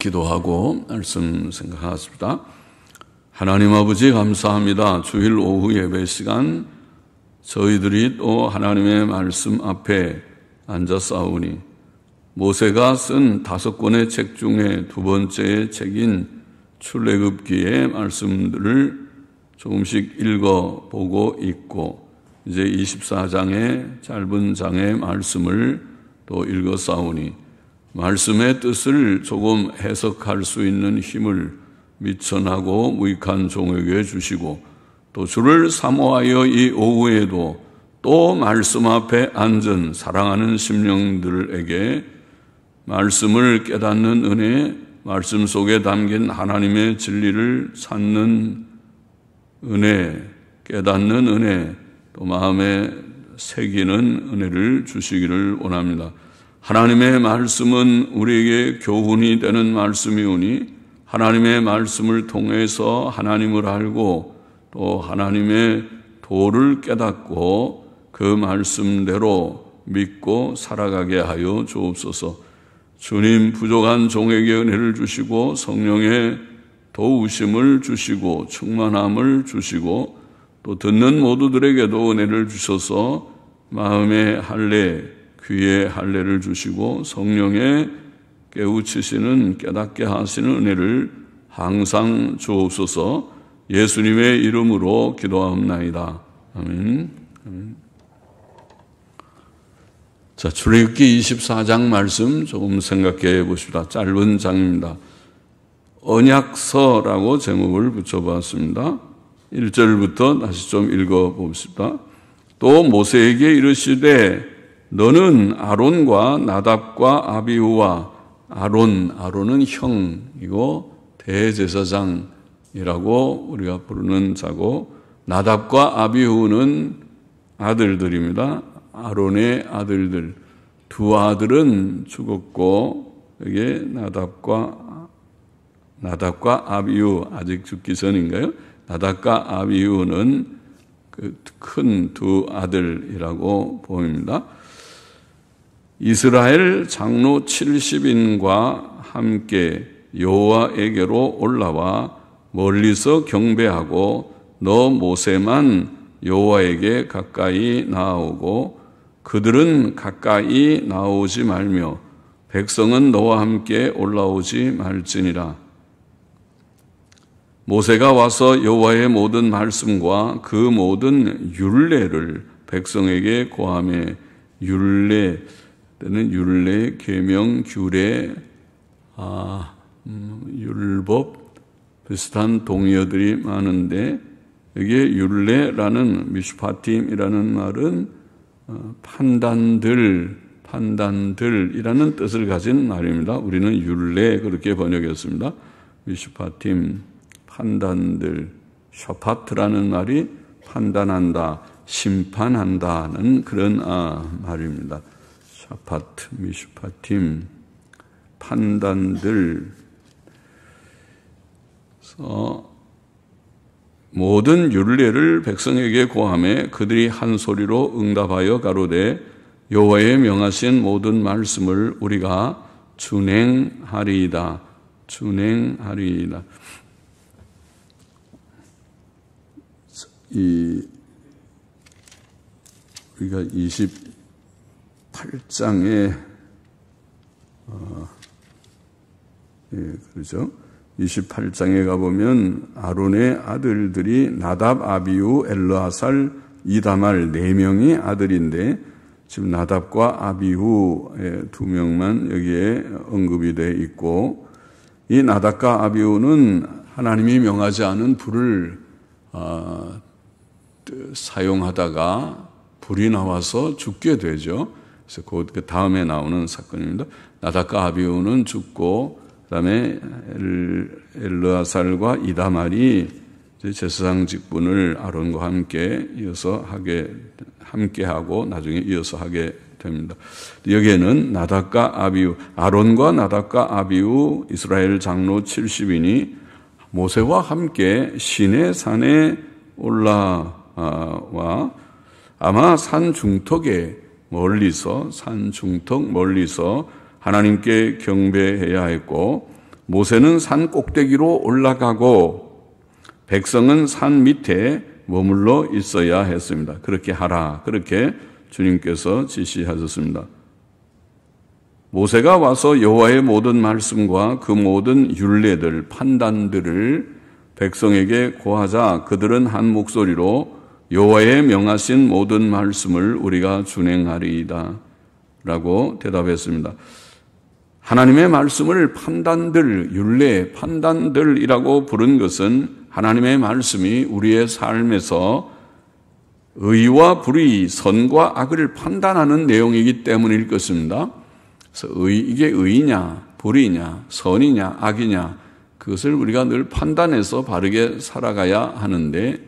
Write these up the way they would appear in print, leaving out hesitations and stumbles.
기도하고 말씀 생각하겠습니다. 하나님 아버지 감사합니다. 주일 오후 예배 시간 저희들이 또 하나님의 말씀 앞에 앉아싸우니 모세가 쓴 5권의 책 중에 두 번째 책인 출애굽기의 말씀들을 조금씩 읽어보고 있고 이제 24장의 짧은 장의 말씀을 또 읽어싸우니 말씀의 뜻을 조금 해석할 수 있는 힘을 미천하고 무익한 종에게 주시고 또 주를 사모하여 이 오후에도 또 말씀 앞에 앉은 사랑하는 심령들에게 말씀을 깨닫는 은혜, 말씀 속에 담긴 하나님의 진리를 찾는 은혜, 깨닫는 은혜, 또 마음에 새기는 은혜를 주시기를 원합니다. 하나님의 말씀은 우리에게 교훈이 되는 말씀이오니 하나님의 말씀을 통해서 하나님을 알고 또 하나님의 도를 깨닫고 그 말씀대로 믿고 살아가게 하여 주옵소서. 주님 부족한 종에게 은혜를 주시고 성령의 도우심을 주시고 충만함을 주시고 또 듣는 모두들에게도 은혜를 주셔서 마음의 할례, 귀의 할례를 주시고 성령의 깨우치시는 깨닫게 하시는 은혜를 항상 주옵소서. 예수님의 이름으로 기도하옵나이다. 아멘. 아멘. 자, 출애굽기 24장 말씀 조금 생각해 보십시다. 짧은 장입니다. 언약서라고 제목을 붙여봤습니다. 1절부터 다시 좀 읽어봅시다. 또 모세에게 이르시되 너는 아론과 나답과 아비후와 아론은 형이고 대제사장이라고 우리가 부르는 자고 나답과 아비후는 아들들입니다. 아론의 아들들. 두 아들은 죽었고 여기에 나답과 아비후 아직 죽기 전인가요? 나답과 아비후는 그 큰 두 아들이라고 보입니다. 이스라엘 장로 70인과 함께 여호와에게로 올라와 멀리서 경배하고 너 모세만 여호와에게 가까이 나아오고 그들은 가까이 나오지 말며 백성은 너와 함께 올라오지 말지니라. 모세가 와서 여호와의 모든 말씀과 그 모든 율례를 백성에게 고하매 율례 때는 율례, 계명, 규례, 율법 비슷한 동의어들이 많은데 여기에 율례라는 미슈파팀이라는 말은 판단들이라는 뜻을 가진 말입니다. 우리는 율례 그렇게 번역했습니다. 미슈파팀, 판단들, 샤파트라는 말이 판단한다, 심판한다는 그런 말입니다. 샤파트, 미슈파팀, 판단들. 모든 율례를 백성에게 고하매 그들이 한 소리로 응답하여 가로되 여호와의 명하신 모든 말씀을 우리가 준행하리이다. 우리가 28장에 그렇죠. 28장에 가보면 아론의 아들들이 나답, 아비후, 엘르아살, 이다말 4명이 아들인데 지금 나답과 아비후의 2명만 여기에 언급이 되어 있고 이 나답과 아비후는 하나님이 명하지 않은 불을 사용하다가 불이 나와서 죽게 되죠. 그래서 그 다음에 나오는 사건입니다. 나답과 아비후는 죽고 그다음에 엘르아살과 이다말이 제사장 직분을 아론과 함께 이어서 함께하고 나중에 이어서 하게 됩니다. 여기에는 나답과 아비후, 아론과 나답과 아비후 이스라엘 장로 70인이 모세와 함께 시내 산에 올라와 아마 산 중턱 멀리서 하나님께 경배해야 했고 모세는 산 꼭대기로 올라가고 백성은 산 밑에 머물러 있어야 했습니다. 그렇게 하라. 그렇게 주님께서 지시하셨습니다. 모세가 와서 여호와의 모든 말씀과 그 모든 율례들, 판단들을 백성에게 고하자 그들은 한 목소리로 여호와의 명하신 모든 말씀을 우리가 준행하리이다 라고 대답했습니다. 하나님의 말씀을 판단들, 율례, 판단들이라고 부른 것은 하나님의 말씀이 우리의 삶에서 의와 불의, 선과 악을 판단하는 내용이기 때문일 것입니다. 그래서 이게 의냐, 불의냐, 선이냐, 악이냐 그것을 우리가 늘 판단해서 바르게 살아가야 하는데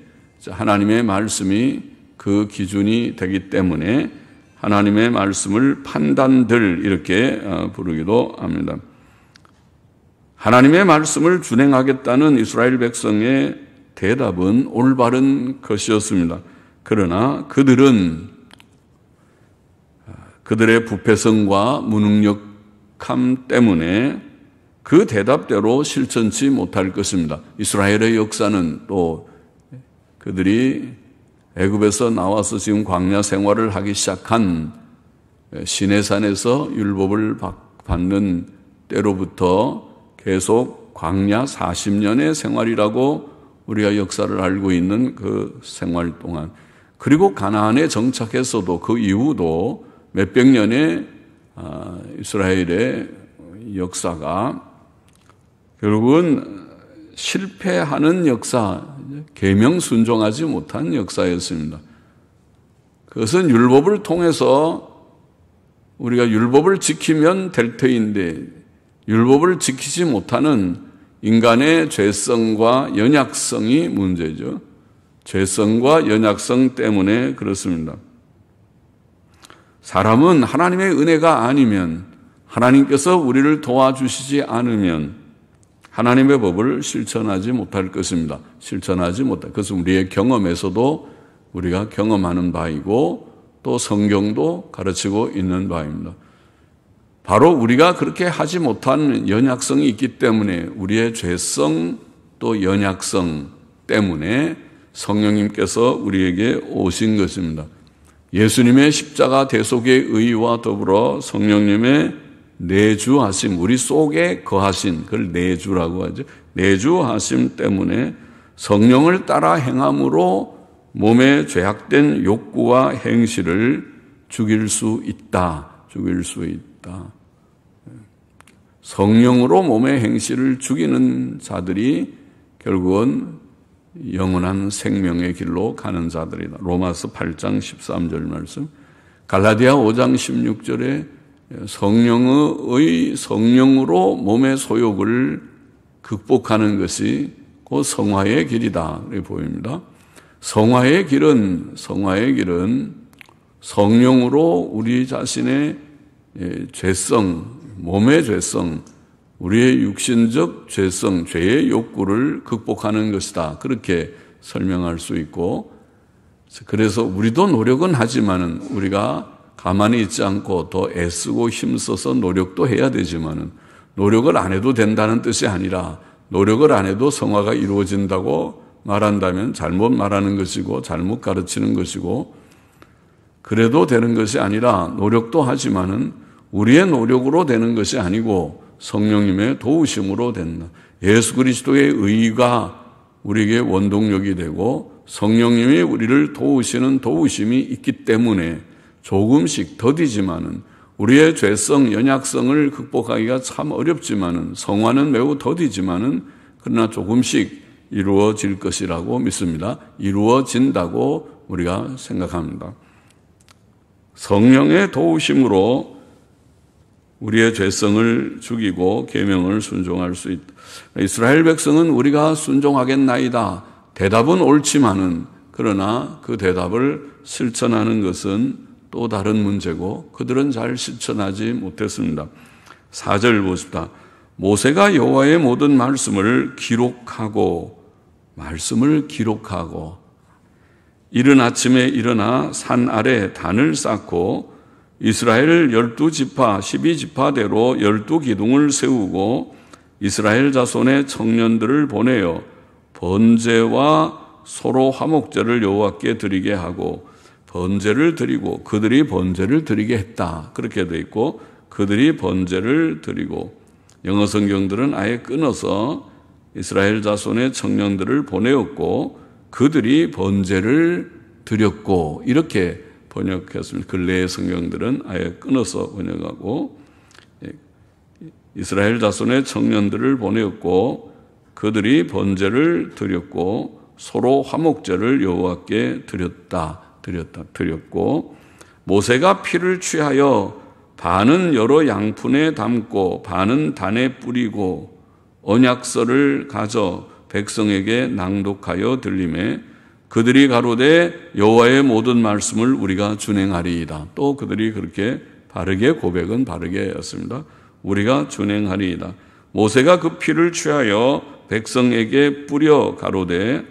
하나님의 말씀이 그 기준이 되기 때문에 하나님의 말씀을 판단들 이렇게 부르기도 합니다. 하나님의 말씀을 준행하겠다는 이스라엘 백성의 대답은 올바른 것이었습니다. 그러나 그들은 그들의 부패성과 무능력함 때문에 그 대답대로 실천치 못할 것입니다. 이스라엘의 역사는 또 그들이 애굽에서 나와서 지금 광야 생활을 하기 시작한 시내산에서 율법을 받는 때로부터 계속 광야 40년의 생활이라고 우리가 역사를 알고 있는 그 생활 동안 그리고 가나안에 정착해서도 그 이후도 몇백 년의 이스라엘의 역사가 결국은 실패하는 역사, 계명 순종하지 못한 역사였습니다. 그것은 율법을 통해서 우리가 율법을 지키면 될 터인데 율법을 지키지 못하는 인간의 죄성과 연약성이 문제죠. 죄성과 연약성 때문에 그렇습니다. 사람은 하나님의 은혜가 아니면 하나님께서 우리를 도와주시지 않으면 하나님의 법을 실천하지 못할 것입니다. 실천하지 못할 것은 우리의 경험에서도 우리가 경험하는 바이고 또 성경도 가르치고 있는 바입니다. 바로 우리가 그렇게 하지 못한 연약성이 있기 때문에 우리의 죄성 또 연약성 때문에 성령님께서 우리에게 오신 것입니다. 예수님의 십자가 대속의 의와 더불어 성령님의 내주하심, 우리 속에 거하신, 그걸 내주라고 하죠. 내주하심 때문에 성령을 따라 행함으로 몸에 죄악된 욕구와 행실을 죽일 수 있다. 죽일 수 있다. 성령으로 몸의 행실을 죽이는 자들이 결국은 영원한 생명의 길로 가는 자들이다. 로마서 8장 13절 말씀, 갈라디아 5장 16절에 성령으로 몸의 소욕을 극복하는 것이 그 성화의 길이다. 이렇게 보입니다. 성화의 길은 성령으로 우리 자신의 죄성, 몸의 죄성, 우리의 육신적 죄성, 죄의 욕구를 극복하는 것이다. 그렇게 설명할 수 있고, 그래서 우리도 노력은 하지만은 우리가 가만히 있지 않고 더 애쓰고 힘써서 노력도 해야 되지만은 노력을 안 해도 된다는 뜻이 아니라 노력을 안 해도 성화가 이루어진다고 말한다면 잘못 말하는 것이고 잘못 가르치는 것이고 그래도 되는 것이 아니라 노력도 하지만은 우리의 노력으로 되는 것이 아니고 성령님의 도우심으로 된다. 예수 그리스도의 의가 우리에게 원동력이 되고 성령님이 우리를 도우시는 도우심이 있기 때문에 조금씩 더디지만은 우리의 죄성, 연약성을 극복하기가 참 어렵지만은 성화는 매우 더디지만은 그러나 조금씩 이루어질 것이라고 믿습니다. 이루어진다고 우리가 생각합니다. 성령의 도우심으로 우리의 죄성을 죽이고 계명을 순종할 수 있다. 이스라엘 백성은 우리가 순종하겠나이다. 대답은 옳지만은 그러나 그 대답을 실천하는 것은 또 다른 문제고 그들은 잘 실천하지 못했습니다. 4절 보십시다. 모세가 여호와의 모든 말씀을 기록하고 이른 아침에 일어나 산 아래 단을 쌓고 이스라엘 12지파 12지파대로 12기둥을 세우고 이스라엘 자손의 청년들을 보내어 번제와 소로 화목제를 여호와께 드리게 하고 번제를 드리고 그들이 번제를 드리게 했다. 그렇게 돼 있고 그들이 번제를 드리고 영어 성경들은 아예 끊어서 이스라엘 자손의 청년들을 보내었고 그들이 번제를 드렸고 이렇게 번역했습니다. 근래의 성경들은 아예 끊어서 번역하고 이스라엘 자손의 청년들을 보내었고 그들이 번제를 드렸고 소로 화목제를 여호와께 드렸고 모세가 피를 취하여 반은 여러 양푼에 담고 반은 단에 뿌리고 언약서를 가져 백성에게 낭독하여 들리매 그들이 가로되 여호와의 모든 말씀을 우리가 준행하리이다. 또 그들이 그렇게 바르게 고백은 바르게 했습니다. 우리가 준행하리이다. 모세가 그 피를 취하여 백성에게 뿌려 가로되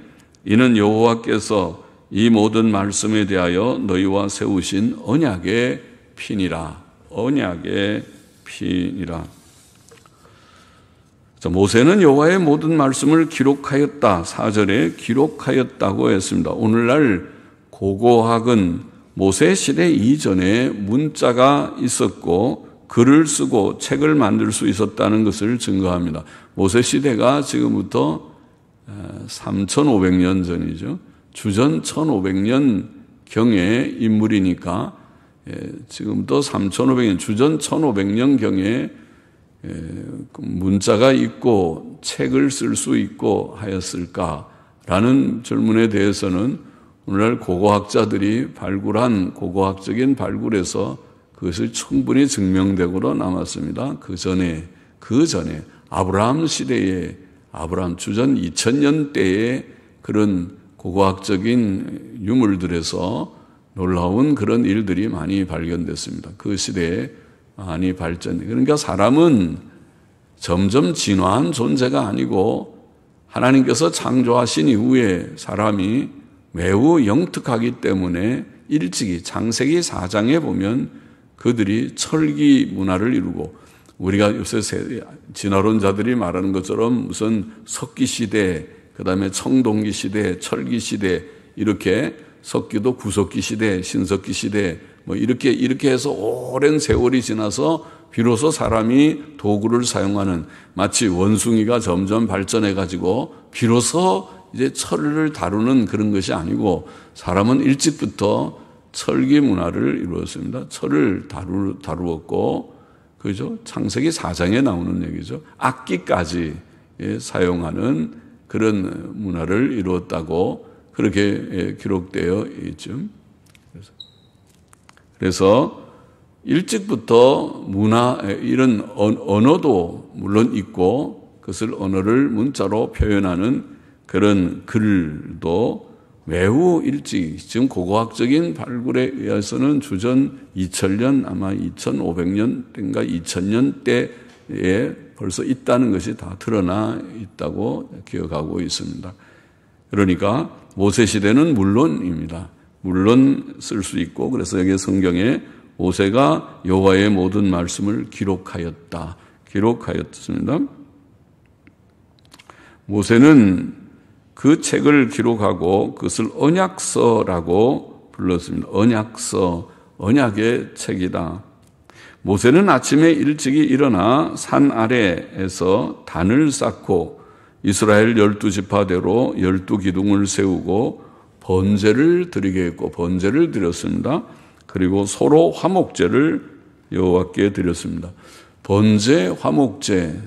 이는 여호와께서 이 모든 말씀에 대하여 너희와 세우신 언약의 피니라. 언약의 피니라. 자, 모세는 여호와의 모든 말씀을 기록하였다. 4절에 기록하였다고 했습니다. 오늘날 고고학은 모세 시대 이전에 문자가 있었고 글을 쓰고 책을 만들 수 있었다는 것을 증거합니다. 모세 시대가 지금부터 3,500년 전이죠. 주전 1,500년 경의 인물이니까 지금부터 3,500년, 주전 1,500년 경에 문자가 있고 책을 쓸 수 있고 하였을까라는 질문에 대해서는 오늘날 고고학자들이 발굴한 고고학적인 발굴에서 그것을 충분히 증명되고 남았습니다. 그 전에 아브라함 시대에 아브라함 주전 2000년 때의 그런 고고학적인 유물들에서 놀라운 그런 일들이 많이 발견됐습니다. 그 시대에 많이 발전. 그러니까 사람은 점점 진화한 존재가 아니고 하나님께서 창조하신 이후에 사람이 매우 영특하기 때문에 일찍이 창세기 4장에 보면 그들이 철기 문화를 이루고 우리가 요새 진화론자들이 말하는 것처럼 무슨 석기 시대, 그다음에 청동기 시대, 철기 시대 이렇게 석기도 구석기 시대, 신석기 시대 뭐 이렇게 해서 오랜 세월이 지나서 비로소 사람이 도구를 사용하는 마치 원숭이가 점점 발전해 가지고 비로소 이제 철을 다루는 그런 것이 아니고 사람은 일찍부터 철기 문화를 이루었습니다. 철을 다루었고 그죠? 창세기 4장에 나오는 얘기죠. 악기까지 사용하는 그런 문화를 이루었다고 그렇게 기록되어 있죠. 그래서 일찍부터 문화, 이런 언어도 물론 있고 그것을 언어를 문자로 표현하는 그런 글도 매우 일찍, 지금 고고학적인 발굴에 의해서는 주전 2000년, 아마 2500년 때인가 2000년 때에 벌써 있다는 것이 다 드러나 있다고 기억하고 있습니다. 그러니까 모세 시대는 물론입니다. 물론 쓸 수 있고 그래서 여기 성경에 모세가 여호와의 모든 말씀을 기록하였습니다. 모세는 그 책을 기록하고 그것을 언약서라고 불렀습니다. 언약서, 언약의 책이다. 모세는 아침에 일찍이 일어나 산 아래에서 단을 쌓고 이스라엘 12지파대로 12기둥을 세우고 번제를 드리게 했고 번제를 드렸습니다. 그리고 소로 화목제를 여호와께 드렸습니다. 번제, 화목제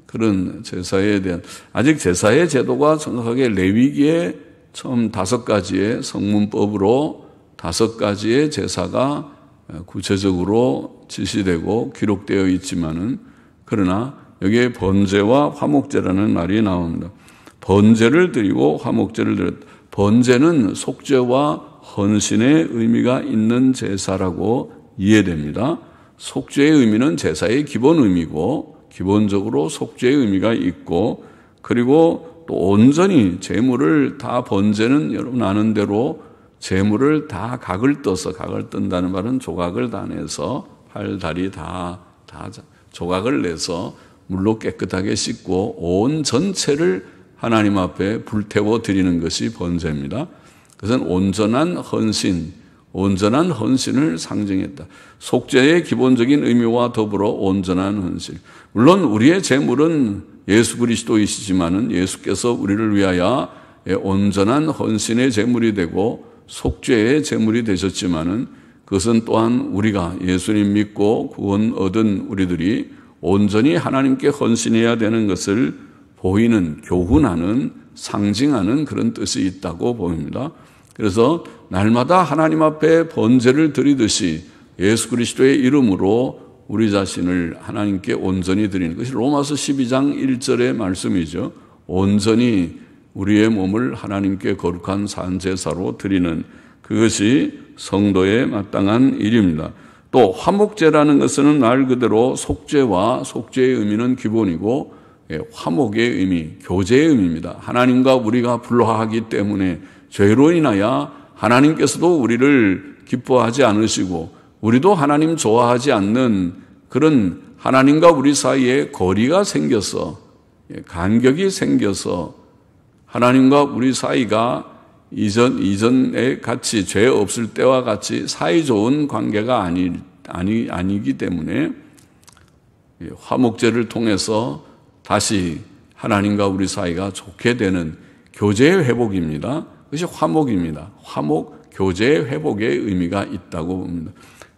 그런 제사에 대한 아직 제사의 제도가 정확하게 레위기에 처음 5가지의 성문법으로 5가지의 제사가 구체적으로 지시되고 기록되어 있지만은 그러나 여기에 번제와 화목제라는 말이 나옵니다. 번제를 드리고 화목제를 드렸다. 번제는 속죄와 헌신의 의미가 있는 제사라고 이해됩니다. 속죄의 의미는 제사의 기본 의미고 기본적으로 속죄의 의미가 있고 그리고 또 온전히 제물을 다 번제는 여러분 아는 대로 제물을 다 각을 뜬다는 말은 조각을 다 내서 팔, 다리 다 조각을 내서 물로 깨끗하게 씻고 온 전체를 하나님 앞에 불태워 드리는 것이 번제입니다. 그것은 온전한 헌신을 상징했다. 속죄의 기본적인 의미와 더불어 온전한 헌신. 물론 우리의 제물은 예수 그리스도이시지만은 예수께서 우리를 위하여 온전한 헌신의 제물이 되고 속죄의 제물이 되셨지만은 그것은 또한 우리가 예수님 믿고 구원 얻은 우리들이 온전히 하나님께 헌신해야 되는 것을 보이는, 교훈하는, 상징하는 그런 뜻이 있다고 보입니다. 그래서 날마다 하나님 앞에 번제를 드리듯이 예수 그리스도의 이름으로 우리 자신을 하나님께 온전히 드리는 것이 로마서 12장 1절의 말씀이죠. 온전히 우리의 몸을 하나님께 거룩한 산제사로 드리는 그것이 성도의 마땅한 일입니다. 또 화목제라는 것은 말 그대로 속죄와 속죄의 의미는 기본이고 화목의 의미, 교제의 의미입니다. 하나님과 우리가 불화하기 때문에 죄로 인하여 하나님께서도 우리를 기뻐하지 않으시고 우리도 하나님 좋아하지 않는 그런 하나님과 우리 사이에 거리가 생겨서 간격이 생겨서 하나님과 우리 사이가 이전에 같이 죄 없을 때와 같이 사이좋은 관계가 아니기 때문에 화목제를 통해서 다시 하나님과 우리 사이가 좋게 되는 교제의 회복입니다. 그것이 화목입니다. 화목, 교제의 회복의 의미가 있다고 봅니다.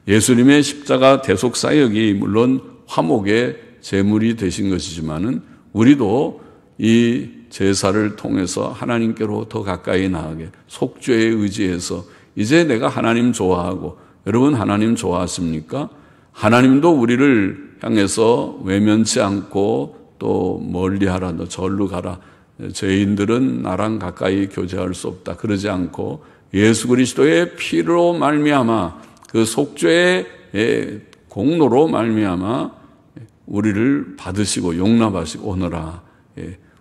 예수님의 십자가 대속 사역이 물론 화목의 제물이 되신 것이지만은 우리도 이 제사를 통해서 하나님께로 더 가까이 나가게 속죄에 의지해서 이제 내가 하나님 좋아하고 여러분 하나님 좋아하십니까? 하나님도 우리를 향해서 외면치 않고 또 멀리하라 너 절로 가라 죄인들은 나랑 가까이 교제할 수 없다 그러지 않고 예수 그리스도의 피로 말미암아 그 속죄의 공로로 말미암아 우리를 받으시고 용납하시고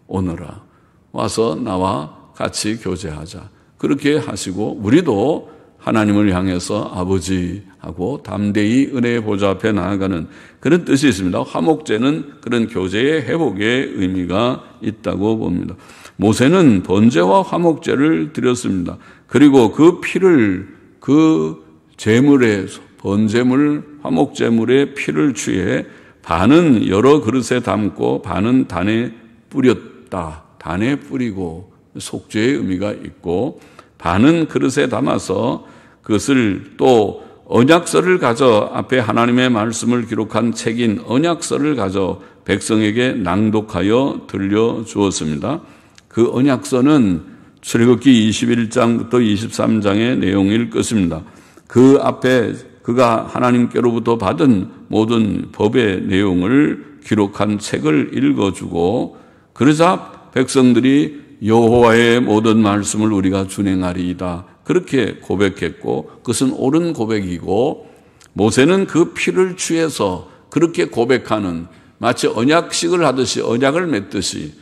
오너라 와서 나와 같이 교제하자 그렇게 하시고 우리도 하나님을 향해서 아버지하고 담대히 은혜의 보좌 앞에 나아가는 그런 뜻이 있습니다. 화목제는 그런 교제의 회복의 의미가 있다고 봅니다. 모세는 번제와 화목제를 드렸습니다. 그리고 그 피를 그 제물의 번제물 화목제물의 피를 취해 반은 여러 그릇에 담고 반은 단에 뿌렸다. 단에 뿌리고 속죄의 의미가 있고 반은 그릇에 담아서 그것을 또 언약서를 가져 앞에 하나님의 말씀을 기록한 책인 언약서를 가져 백성에게 낭독하여 들려주었습니다. 그 언약서는 출애굽기 21장부터 23장의 내용일 것입니다. 그 앞에 그가 하나님께로부터 받은 모든 법의 내용을 기록한 책을 읽어주고 그러자 백성들이 여호와의 모든 말씀을 우리가 준행하리이다. 그렇게 고백했고 그것은 옳은 고백이고 모세는 그 피를 취해서 그렇게 고백하는 마치 언약식을 하듯이 언약을 맺듯이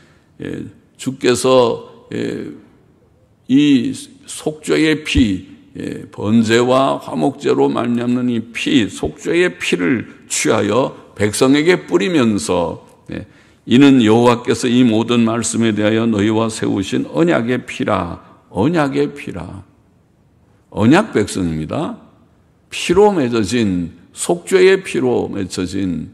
주께서 이 속죄의 피 번제와 화목제로 말미암는 이 피 속죄의 피를 취하여 백성에게 뿌리면서 이는 여호와께서 이 모든 말씀에 대하여 너희와 세우신 언약의 피라. 언약의 피라. 언약 백성입니다. 피로 맺어진 속죄의 피로 맺어진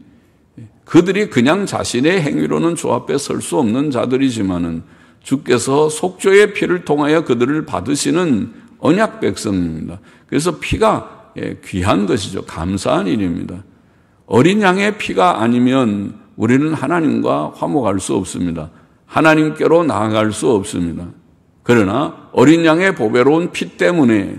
그들이 그냥 자신의 행위로는 주 앞에 설 수 없는 자들이지만은 주께서 속죄의 피를 통하여 그들을 받으시는 언약 백성입니다. 그래서 피가 귀한 것이죠. 감사한 일입니다. 어린 양의 피가 아니면 우리는 하나님과 화목할 수 없습니다. 하나님께로 나아갈 수 없습니다. 그러나 어린 양의 보배로운 피 때문에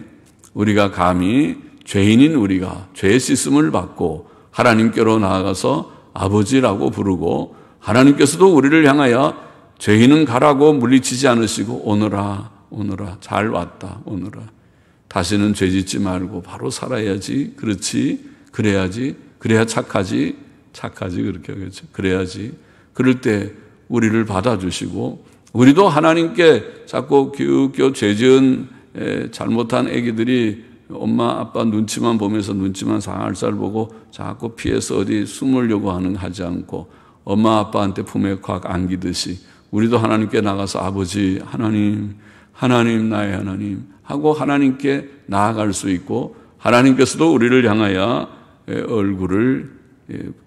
우리가 감히 죄인인 우리가 죄의 씻음을 받고 하나님께로 나아가서 아버지라고 부르고 하나님께서도 우리를 향하여 죄인은 가라고 물리치지 않으시고 오너라 잘 왔다 오너라 다시는 죄 짓지 말고 바로 살아야지 그렇지 그래야지 그래야 착하지 그렇게 하겠죠. 그래야지. 그럴 때 우리를 받아주시고 우리도 하나님께 자꾸 기웃기웃 죄 지은 잘못한 애기들이 엄마 아빠 눈치만 보면서 눈치만 살살 보고 자꾸 피해서 어디 숨으려고 하지 않고 엄마 아빠한테 품에 확 안기듯이 우리도 하나님께 나가서 아버지 하나님 나의 하나님 하고 하나님께 나아갈 수 있고 하나님께서도 우리를 향하여 얼굴을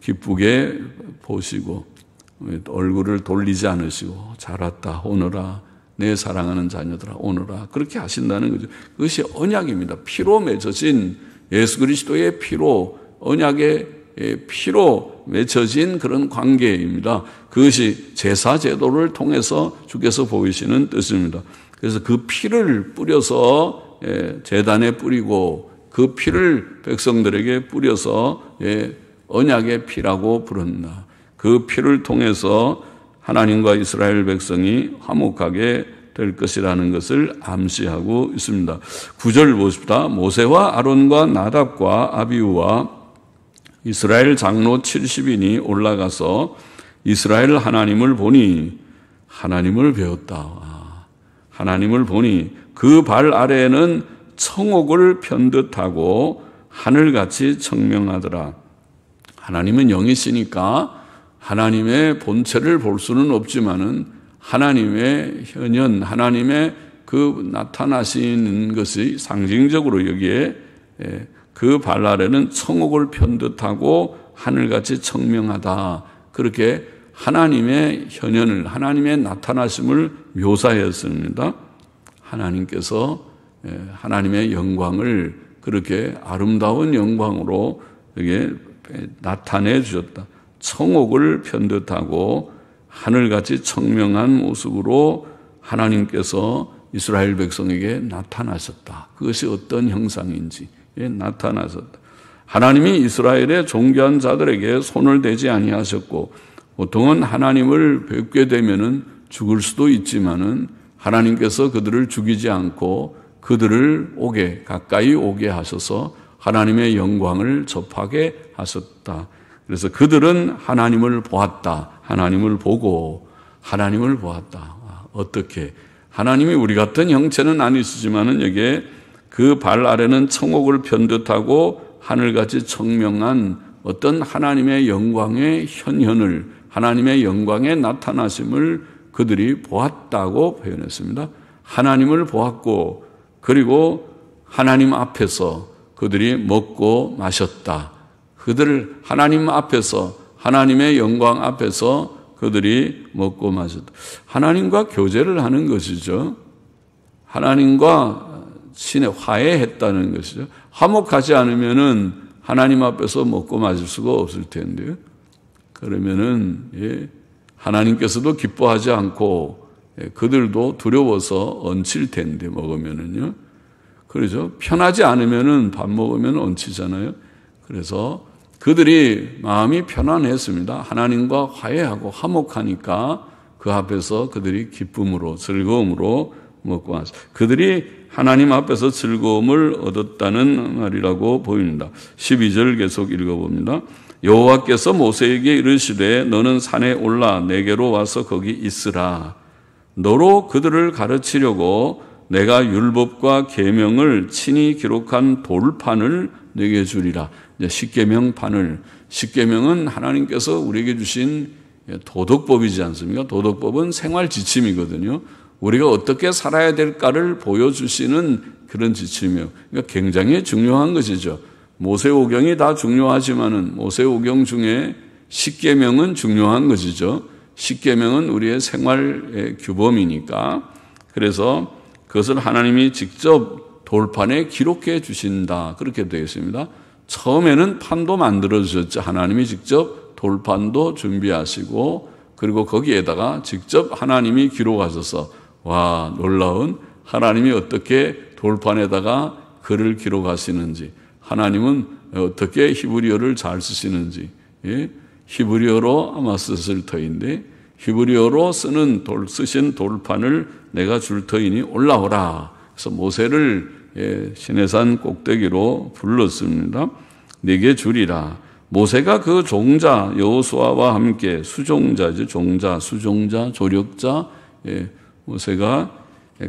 기쁘게 보시고 얼굴을 돌리지 않으시고 잘 왔다 오너라 내 사랑하는 자녀들아 오너라 그렇게 하신다는 거죠. 그것이 언약입니다. 피로 맺어진 예수 그리스도의 피로 언약의 피로 맺어진 그런 관계입니다. 그것이 제사 제도를 통해서 주께서 보이시는 뜻입니다. 그래서 그 피를 뿌려서 제단에 뿌리고 그 피를 백성들에게 뿌려서 언약의 피라고 부른다. 그 피를 통해서 하나님과 이스라엘 백성이 화목하게 될 것이라는 것을 암시하고 있습니다. 9절 보십시다. 모세와 아론과 나답과 아비후와 이스라엘 장로 70인이 올라가서 이스라엘 하나님을 보니 하나님을 배웠다. 하나님을 보니 그 발 아래에는 청옥을 편듯하고 하늘같이 청명하더라. 하나님은 영이시니까 하나님의 본체를 볼 수는 없지만은 하나님의 현현, 하나님의 그 나타나시는 것이 상징적으로 여기에 그 발 아래는 청옥을 편듯하고 하늘같이 청명하다. 그렇게 하나님의 현현을, 하나님의 나타나심을 묘사했습니다. 하나님께서 하나님의 영광을 그렇게 아름다운 영광으로 이게 나타내 주셨다. 청옥을 편듯하고 하늘같이 청명한 모습으로 하나님께서 이스라엘 백성에게 나타나셨다. 그것이 어떤 형상인지 나타나셨다. 하나님이 이스라엘의 존귀한 자들에게 손을 대지 아니하셨고 보통은 하나님을 뵙게 되면은 죽을 수도 있지만은 하나님께서 그들을 죽이지 않고 그들을 가까이 오게 하셔서 하나님의 영광을 접하게 하셨다. 그래서 그들은 하나님을 보았다. 하나님을 보고 하나님을 보았다. 어떻게? 하나님이 우리 같은 형체는 아니시지만은 여기에 그 발 아래는 청옥을 편듯하고 하늘같이 청명한 어떤 하나님의 영광의 현현을, 하나님의 영광의 나타나심을 그들이 보았다고 표현했습니다. 하나님을 보았고 그리고 하나님 앞에서 그들이 먹고 마셨다. 그들 하나님 앞에서 하나님의 영광 앞에서 그들이 먹고 마셨다. 하나님과 교제를 하는 것이죠. 하나님과 신에 화해했다는 것이죠. 화목하지 않으면은 하나님 앞에서 먹고 마실 수가 없을 텐데요. 그러면은 하나님께서도 기뻐하지 않고 그들도 두려워서 얹힐 텐데 먹으면은요. 그렇죠. 편하지 않으면은 밥 먹으면 얹히잖아요. 그래서 그들이 마음이 편안했습니다. 하나님과 화해하고 화목하니까 그 앞에서 그들이 기쁨으로 즐거움으로 먹고 왔어요. 그들이 하나님 앞에서 즐거움을 얻었다는 말이라고 보입니다. 12절 계속 읽어봅니다. 여호와께서 모세에게 이르시되 너는 산에 올라 내게로 와서 거기 있으라. 너로 그들을 가르치려고 내가 율법과 계명을 친히 기록한 돌판을 내게 주리라. 십계명판을, 십계명은 하나님께서 우리에게 주신 도덕법이지 않습니까? 도덕법은 생활 지침이거든요. 우리가 어떻게 살아야 될까를 보여주시는 그런 지침이에요. 그러니까 굉장히 중요한 것이죠. 모세오경이 다 중요하지만은 모세오경 중에 십계명은 중요한 것이죠. 십계명은 우리의 생활의 규범이니까. 그래서 그것을 하나님이 직접 돌판에 기록해 주신다. 그렇게 되어 있습니다. 처음에는 판도 만들어 주셨죠. 하나님이 직접 돌판도 준비하시고 그리고 거기에다가 직접 하나님이 기록하셔서 와, 놀라운 하나님이 어떻게 돌판에다가 글을 기록하시는지, 하나님은 어떻게 히브리어를 잘 쓰시는지, 히브리어로 아마 쓰실 터인데 히브리어로 쓰신 돌판을 내가 줄 터이니 올라오라. 그래서 모세를 시내산 꼭대기로 불렀습니다. 네게 주리라. 모세가 그 종자 여호수아와 함께 수종자지, 종자, 수종자, 조력자, 모세가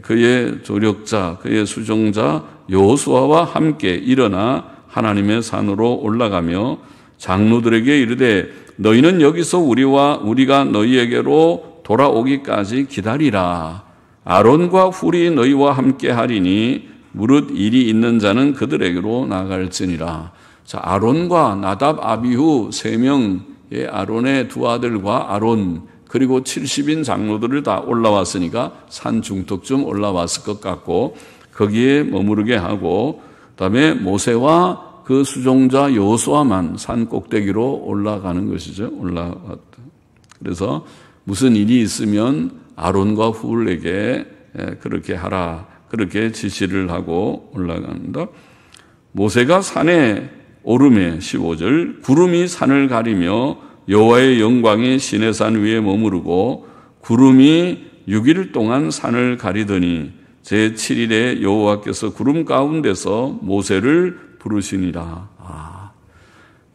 그의 조력자, 그의 수종자 여호수아와 함께 일어나 하나님의 산으로 올라가며 장로들에게 이르되 너희는 여기서 우리가 너희에게로 돌아오기까지 기다리라. 아론과 훌이 너희와 함께 하리니 무릇 일이 있는 자는 그들에게로 나갈지니라. 자, 아론과 나답, 아비후 3명의 아론의 두 아들과 아론 그리고 70인 장로들을 다 올라왔으니까 산 중턱쯤 올라왔을 것 같고 거기에 머무르게 하고 그다음에 모세와 그 수종자 여호수아만 산 꼭대기로 올라가는 것이죠. 올라갔다. 그래서 무슨 일이 있으면 아론과 훌에게 그렇게 하라. 그렇게 지시를 하고 올라간다. 모세가 산에 오름에 15절 구름이 산을 가리며 여호와의 영광이 시내산 위에 머무르고 구름이 6일 동안 산을 가리더니 제7일에 여호와께서 구름 가운데서 모세를 부르시니라.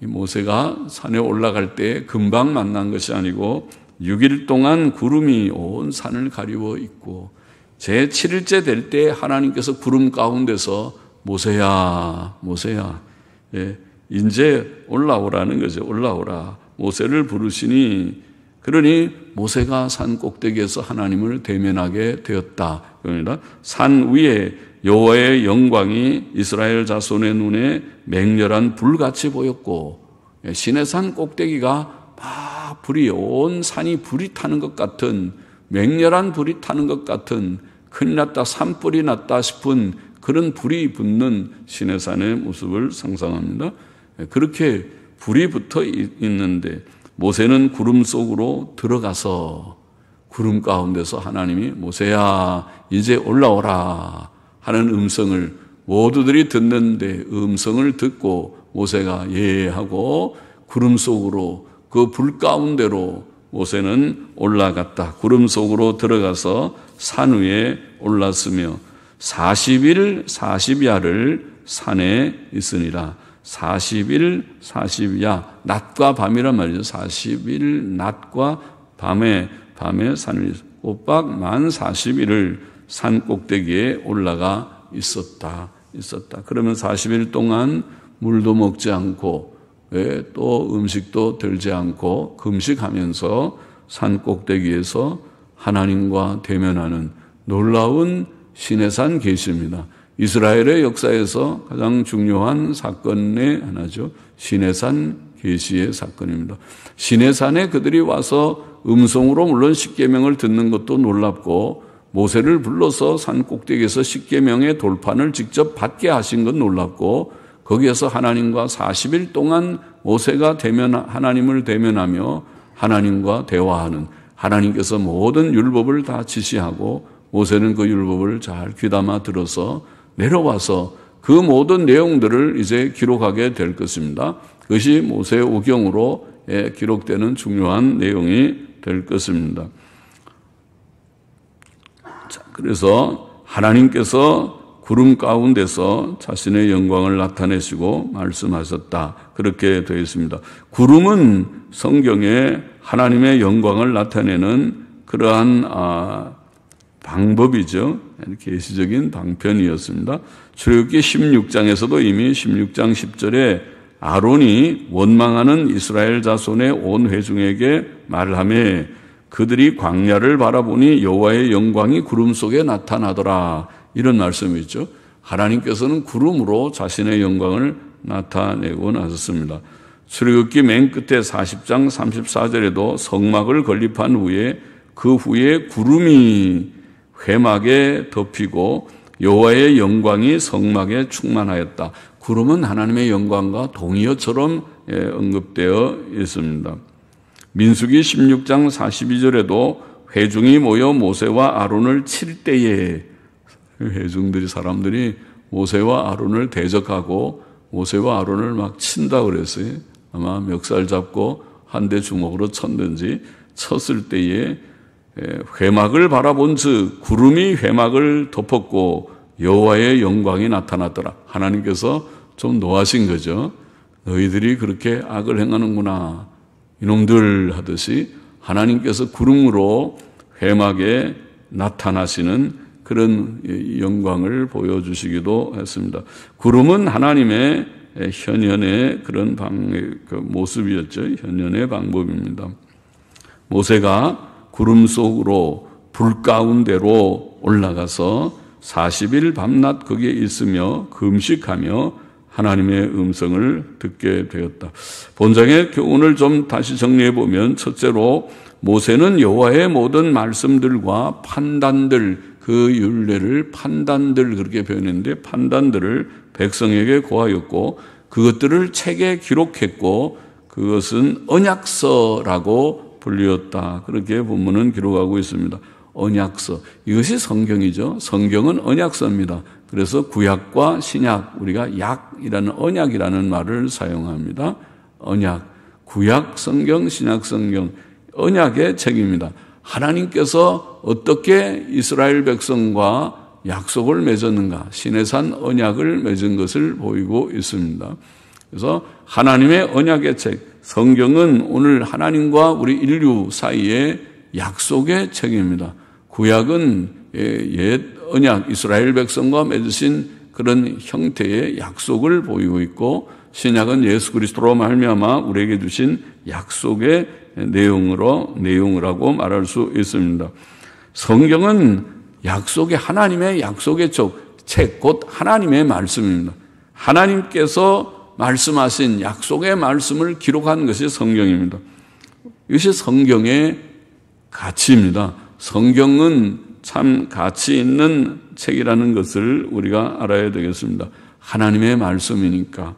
이 모세가 산에 올라갈 때 금방 만난 것이 아니고 6일 동안 구름이 온 산을 가리워 있고 제7일째 될 때 하나님께서 구름 가운데서 모세야, 모세야, 이제 올라오라는 거죠. 올라오라. 모세를 부르시니 그러니 모세가 산 꼭대기에서 하나님을 대면하게 되었다. 그러니까 산 위에 여호와의 영광이 이스라엘 자손의 눈에 맹렬한 불같이 보였고 시내산 꼭대기가 막 불이 온 산이 불이 타는 것 같은 맹렬한 불이 타는 것 같은 큰일 났다 산불이 났다 싶은 그런 불이 붙는 시내산의 모습을 상상합니다. 그렇게 불이 붙어 있는데 모세는 구름 속으로 들어가서 구름 가운데서 하나님이 모세야 이제 올라오라 하는 음성을 모두들이 듣는데 음성을 듣고 모세가 예 하고 구름 속으로 그 불 가운데로 모세는 올라갔다. 구름 속으로 들어가서 산 위에 올랐으며 40일 40야를 산에 있으니라. 40일 40야 낮과 밤이란 말이죠. 40일 낮과 밤에 산을 꼬박 만 40일을 산 꼭대기에 올라가 있었다. 그러면 40일 동안 물도 먹지 않고 또 음식도 들지 않고 금식하면서 산 꼭대기에서 하나님과 대면하는 놀라운 시내산 계시입니다. 이스라엘의 역사에서 가장 중요한 사건의 하나죠. 시내산 계시의 사건입니다. 시내산에 그들이 와서 음성으로 물론 십계명을 듣는 것도 놀랍고 모세를 불러서 산 꼭대기에서 십계명의 돌판을 직접 받게 하신 건 놀랍고 거기에서 하나님과 40일 동안 모세가 하나님을 대면하며 하나님과 대화하는 하나님께서 모든 율법을 다 지시하고 모세는 그 율법을 잘 귀담아 들어서 내려와서 그 모든 내용들을 이제 기록하게 될 것입니다. 그것이 모세 오경으로 기록되는 중요한 내용이 될 것입니다. 자, 그래서 하나님께서 구름 가운데서 자신의 영광을 나타내시고 말씀하셨다. 그렇게 되어 있습니다. 구름은 성경에 하나님의 영광을 나타내는 그러한 방법이죠. 계시적인 방편이었습니다. 출애굽기 16장에서도 이미 16장 10절에 아론이 원망하는 이스라엘 자손의 온 회중에게 말하며 그들이 광야를 바라보니 여호와의 영광이 구름 속에 나타나더라. 이런 말씀이 있죠. 하나님께서는 구름으로 자신의 영광을 나타내고 나섰습니다. 출애굽기 맨 끝에 40장 34절에도 성막을 건립한 후에 그 후에 구름이 회막에 덮이고 여호와의 영광이 성막에 충만하였다. 구름은 하나님의 영광과 동의어처럼 언급되어 있습니다. 민수기 16장 42절에도 회중이 모여 모세와 아론을 칠 때에 회중들이 사람들이 모세와 아론을 대적하고 모세와 아론을 막 친다 그랬어요. 아마 멱살 잡고 한 대 주먹으로 쳤는지 쳤을 때에 회막을 바라본 즉 구름이 회막을 덮었고 여호와의 영광이 나타났더라. 하나님께서 좀 노하신 거죠. 너희들이 그렇게 악을 행하는구나 이놈들 하듯이 하나님께서 구름으로 회막에 나타나시는 그런 영광을 보여주시기도 했습니다. 구름은 하나님의 현현의 그런 모습이었죠. 현현의 방법입니다. 모세가 구름 속으로 불 가운데로 올라가서 40일 밤낮 거기에 있으며 금식하며 하나님의 음성을 듣게 되었다. 본장의 교훈을 좀 다시 정리해 보면, 첫째로 모세는 여호와의 모든 말씀들과 판단들, 그 율례를 판단들 그렇게 표현했는데, 판단들을 백성에게 고하였고 그것들을 책에 기록했고 그것은 언약서라고 불리었다. 그렇게 본문은 기록하고 있습니다. 언약서, 이것이 성경이죠. 성경은 언약서입니다. 그래서 구약과 신약, 우리가 약이라는 언약이라는 말을 사용합니다. 언약, 구약 성경, 신약 성경, 언약의 책입니다. 하나님께서 어떻게 이스라엘 백성과 약속을 맺었는가, 시내산 언약을 맺은 것을 보이고 있습니다. 그래서 하나님의 언약의 책, 성경은 오늘 하나님과 우리 인류 사이의 약속의 책입니다. 구약은 옛 언약, 이스라엘 백성과 맺으신 그런 형태의 약속을 보이고 있고, 신약은 예수 그리스도로 말미암아 우리에게 주신 약속의 내용이라고 말할 수 있습니다. 성경은 하나님의 약속의 책, 곧 하나님의 말씀입니다. 하나님께서 말씀하신 약속의 말씀을 기록한 것이 성경입니다. 이것이 성경의 가치입니다. 성경은 참 가치 있는 책이라는 것을 우리가 알아야 되겠습니다. 하나님의 말씀이니까.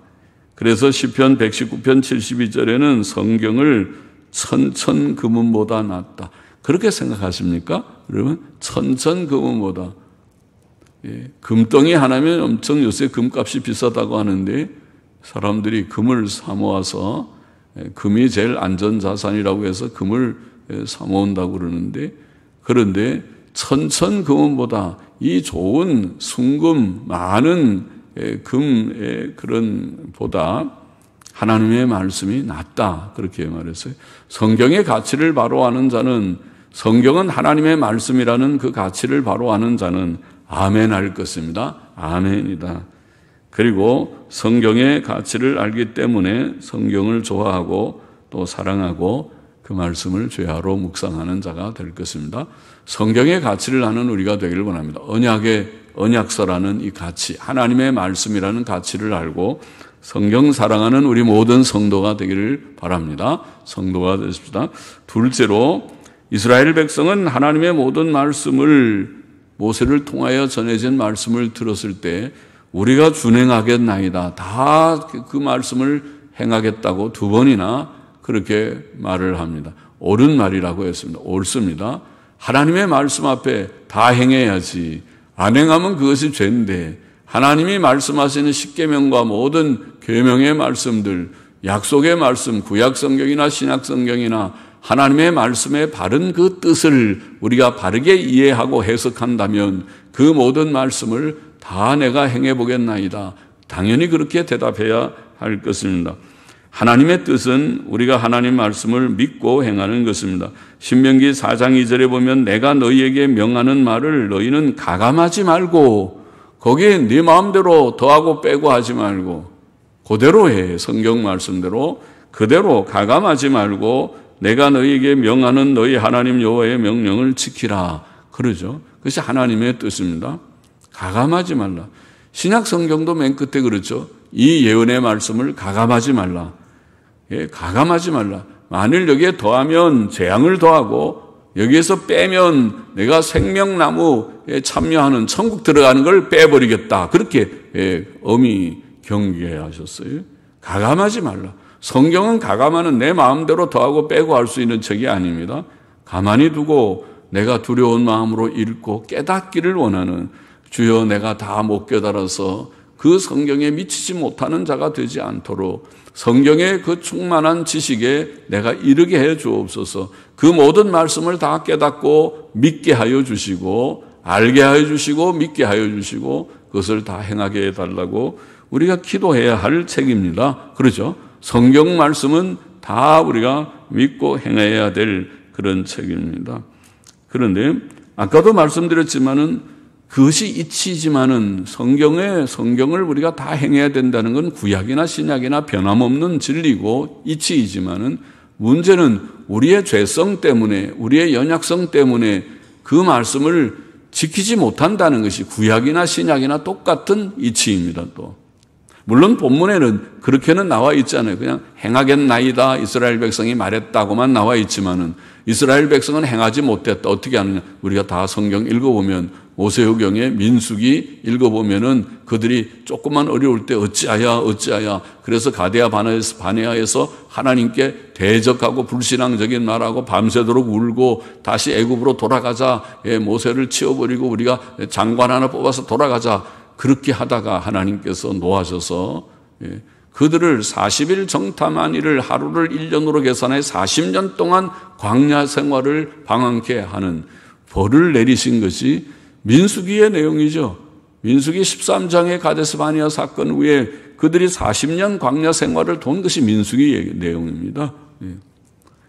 그래서 시편 119편 72절에는 성경을 천천금은보다 낫다. 그렇게 생각하십니까? 여러분, 천천금은보다. 금덩이 하나면 엄청 요새 금값이 비싸다고 하는데, 사람들이 금을 사모아서, 금이 제일 안전자산이라고 해서 금을 사모은다고 그러는데, 그런데 천천금은보다 이 좋은 순금, 많은 금의 그런 보다 하나님의 말씀이 낫다. 그렇게 말했어요. 성경의 가치를 바로 아는 자는, 성경은 하나님의 말씀이라는 그 가치를 바로 아는 자는 아멘 할 것입니다. 아멘이다. 그리고 성경의 가치를 알기 때문에 성경을 좋아하고 또 사랑하고 그 말씀을 죄하로 묵상하는 자가 될 것입니다. 성경의 가치를 아는 우리가 되기를 원합니다. 언약서라는 이 가치, 하나님의 말씀이라는 가치를 알고 성경 사랑하는 우리 모든 성도가 되기를 바랍니다. 성도가 되십시다. 둘째로, 이스라엘 백성은 하나님의 모든 말씀을, 모세를 통하여 전해진 말씀을 들었을 때 우리가 준행하겠나이다, 다 그 말씀을 행하겠다고 두 번이나 그렇게 말을 합니다. 옳은 말이라고 했습니다. 옳습니다. 하나님의 말씀 앞에 다 행해야지. 안 행하면 그것이 죄인데, 하나님이 말씀하시는 십계명과 모든 계명의 말씀들, 약속의 말씀, 구약 성경이나 신약 성경이나 하나님의 말씀의 바른 그 뜻을 우리가 바르게 이해하고 해석한다면 그 모든 말씀을 다 내가 행해 보겠나이다. 당연히 그렇게 대답해야 할 것입니다. 하나님의 뜻은 우리가 하나님 말씀을 믿고 행하는 것입니다. 신명기 4장 2절에 보면, 내가 너희에게 명하는 말을 너희는 가감하지 말고, 거기에 네 마음대로 더하고 빼고 하지 말고 그대로 해. 성경 말씀대로 그대로 가감하지 말고 내가 너희에게 명하는 너희 하나님 여호와의 명령을 지키라. 그러죠. 그것이 하나님의 뜻입니다. 가감하지 말라. 신약 성경도 맨 끝에 그렇죠. 이 예언의 말씀을 가감하지 말라. 가감하지 말라. 만일 여기에 더하면 재앙을 더하고 여기에서 빼면 내가 생명나무에 참여하는 천국 들어가는 걸 빼버리겠다. 그렇게 엄히 경계하셨어요. 가감하지 말라. 성경은 가감하는 내 마음대로 더하고 빼고 할 수 있는 책이 아닙니다. 가만히 두고 내가 두려운 마음으로 읽고 깨닫기를 원하는, 주여 내가 다 못 깨달아서 그 성경에 미치지 못하는 자가 되지 않도록 성경의 그 충만한 지식에 내가 이르게 해 주옵소서. 그 모든 말씀을 다 깨닫고 믿게 하여 주시고, 알게 하여 주시고, 믿게 하여 주시고, 그것을 다 행하게 해달라고 우리가 기도해야 할 책입니다. 그렇죠? 성경 말씀은 다 우리가 믿고 행해야 될 그런 책입니다. 그런데 아까도 말씀드렸지만은 그것이 이치이지만은 성경을 우리가 다 행해야 된다는 건 구약이나 신약이나 변함없는 진리고 이치이지만은 문제는 우리의 죄성 때문에, 우리의 연약성 때문에 그 말씀을 지키지 못한다는 것이 구약이나 신약이나 똑같은 이치입니다. 또 물론 본문에는 그렇게는 나와 있잖아요. 그냥 행하겠나이다 이스라엘 백성이 말했다고만 나와 있지만은 이스라엘 백성은 행하지 못했다. 어떻게 하느냐? 우리가 다 성경 읽어보면 모세오경의 민수기 읽어보면은 그들이 조금만 어려울 때 어찌하야 그래서 가데아 바네아에서 하나님께 대적하고 불신앙적인 말하고 밤새도록 울고 다시 애굽으로 돌아가자. 모세를 치워버리고 우리가 장관 하나 뽑아서 돌아가자. 그렇게 하다가 하나님께서 노하셔서 그들을 40일 정탐한 일을 하루를 1년으로 계산해 40년 동안 광야 생활을 방황케 하는 벌을 내리신 것이 민수기의 내용이죠. 민수기 13장의 가데스 바네아 사건 후에 그들이 40년 광야 생활을 돈 것이 민수기 내용입니다.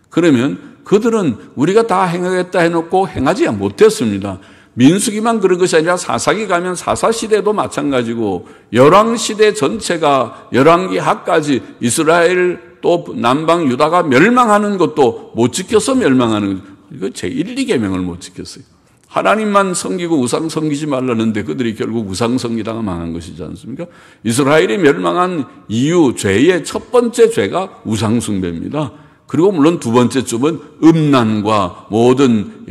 그러면 그들은 우리가 다 행하겠다 해놓고 행하지 못했습니다. 민수기만 그런 것이 아니라 사사기 가면 사사시대도 마찬가지고 열왕시대 전체가 열왕기 하까지 이스라엘 또 남방 유다가 멸망하는 것도 못 지켜서 멸망하는 거죠. 이거 제1, 2계명을 못 지켰어요. 하나님만 섬기고 우상 섬기지 말라는데 그들이 결국 우상 섬기다가 망한 것이지 않습니까? 이스라엘이 멸망한 이유, 죄의 첫 번째 죄가 우상 숭배입니다. 그리고 물론 두 번째 쪽은 음란과 모든